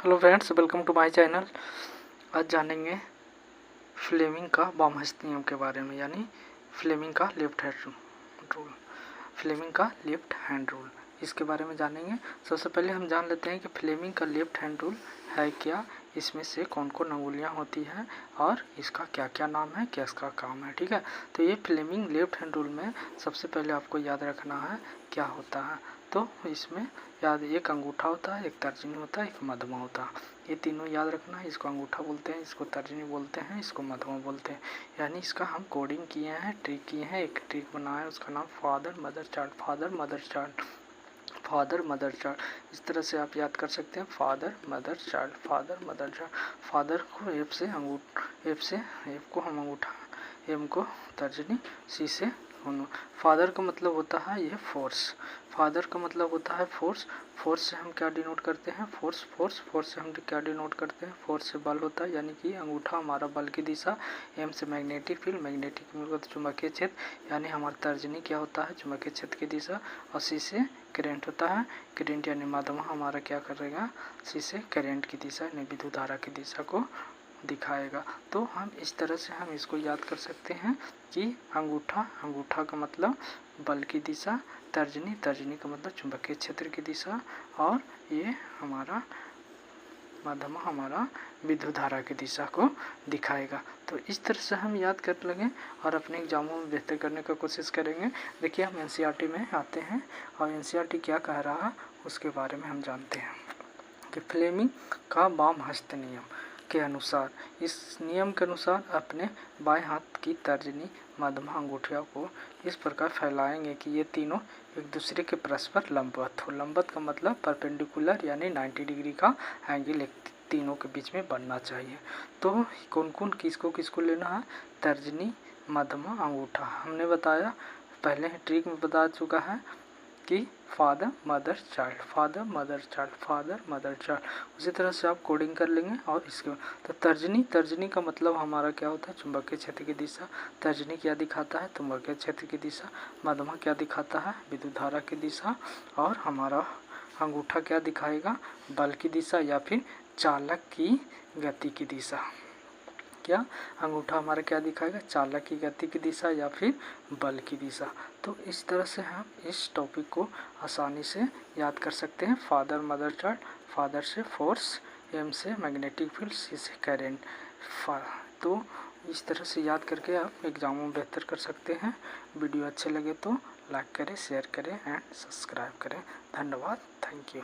Hello friends, welcome to my channel. आज जानेंगे Fleming का बामहस्त नियम के बारे में, यानी फ्लेमिंग का लेफ्ट हैंड रूल। फ्लेमिंग का लेफ्ट हैंड रूल इसके बारे में जानेंगे। सबसे पहले हम जान लेते हैं कि फ्लेमिंग का लेफ्ट हैंड रूल है क्या, इसमें से कौन कौन अंगुलियां होती हैं और इसका क्या क्या नाम है, क्या इसका काम है। ठीक है, तो ये फ्लेमिंग लेफ्ट हैंड रूल में सबसे पहले आपको याद रखना है क्या होता है। तो इसमें याद, एक अंगूठा होता है, एक तर्जनी होता है, एक मध्यमा होता है। ये तीनों याद रखना है। इसको अंगूठा बोलते हैं, इसको तर्जनी बोलते हैं, इसको मध्यमा बोलते हैं। यानी इसका हम कोडिंग किए हैं, ट्रिक किए हैं। एक ट्रिक बनाया है, उसका नाम father mother child, father mother child, father mother child. इस तरह से आप याद कर सकते हैं, father mother child, father mother child. Father को एफ से एफ को हम अंगूठा, एम को तर्जनी, सी से फादर का मतलब होता है ये फोर्स। फादर का मतलब होता है फोर्स। फोर्स से हम क्या डिनोट करते हैं, फोर्स से हम क्या डिनोट करते हैं, फोर्स से बल होता है, यानी कि अंगूठा हमारा बल की दिशा। एम से मैग्नेटिक फील्ड, मैग्नेटिक फील्ड चुंबकीय क्षेत्र, यानी हमारा तर्जनी क्या होता है, चुंबकीय क्षेत्र की दिशा। और सी से करंट होता है, करंट यानी माध्यम हमारा क्या करेगा, सी से करंट की दिशा यानी विद्युत धारा की दिशा को दिखाएगा। तो हम इस तरह से हम इसको याद कर सकते हैं कि अंगूठा का मतलब बल की दिशा, तर्जनी का मतलब चुंबकीय क्षेत्र की दिशा, और ये हमारा मध्यमा हमारा विद्युत धारा की दिशा को दिखाएगा। तो इस तरह से हम याद कर लेंगे और अपने एग्जामों में बेहतर करने का कोशिश करेंगे। देखिए, हम एनसीईआरटी में आते हैं और एनसीईआरटी क्या कह रहा है उसके बारे में हम जानते हैं कि फ्लेमिंग का बामहस्त नियम के अनुसार, इस नियम के अनुसार अपने बाएं हाथ की तर्जनी मध्यमा अंगूठिया को इस प्रकार फैलाएंगे कि ये तीनों एक दूसरे के परस्पर लंबवत हो। लंबवत का मतलब परपेंडिकुलर, यानी 90 डिग्री का एंगल तीनों के बीच में बनना चाहिए। तो कौन कौन किसको लेना है, तर्जनी मध्यमा अंगूठा। हमने बताया पहले ट्रिक में बता चुका है कि father mother child, father mother child, father mother child. उसी तरह से आप कोडिंग कर लेंगे। और इसके तो तर्जनी का मतलब हमारा क्या होता है, चुंबकीय क्षेत्र की दिशा। तर्जनी क्या दिखाता है, चुंबकीय क्षेत्र की दिशा। मध्यमा क्या दिखाता है, विद्युत धारा की दिशा। और हमारा अंगूठा क्या दिखाएगा, बल की दिशा या फिर चालक की गति की दिशा। क्या अंगूठा हमारा क्या दिखाएगा, चालक की गति की दिशा या फिर बल की दिशा। तो इस तरह से हम इस टॉपिक को आसानी से याद कर सकते हैं। फादर मदर चाइल्ड, फादर से फोर्स, एम से मैग्नेटिक फील्ड, सी से करेंट। तो इस तरह से याद करके आप एग्जामों में बेहतर कर सकते हैं। वीडियो अच्छे लगे तो लाइक करें, शेयर करें एंड सब्सक्राइब करें। धन्यवाद, थैंक यू।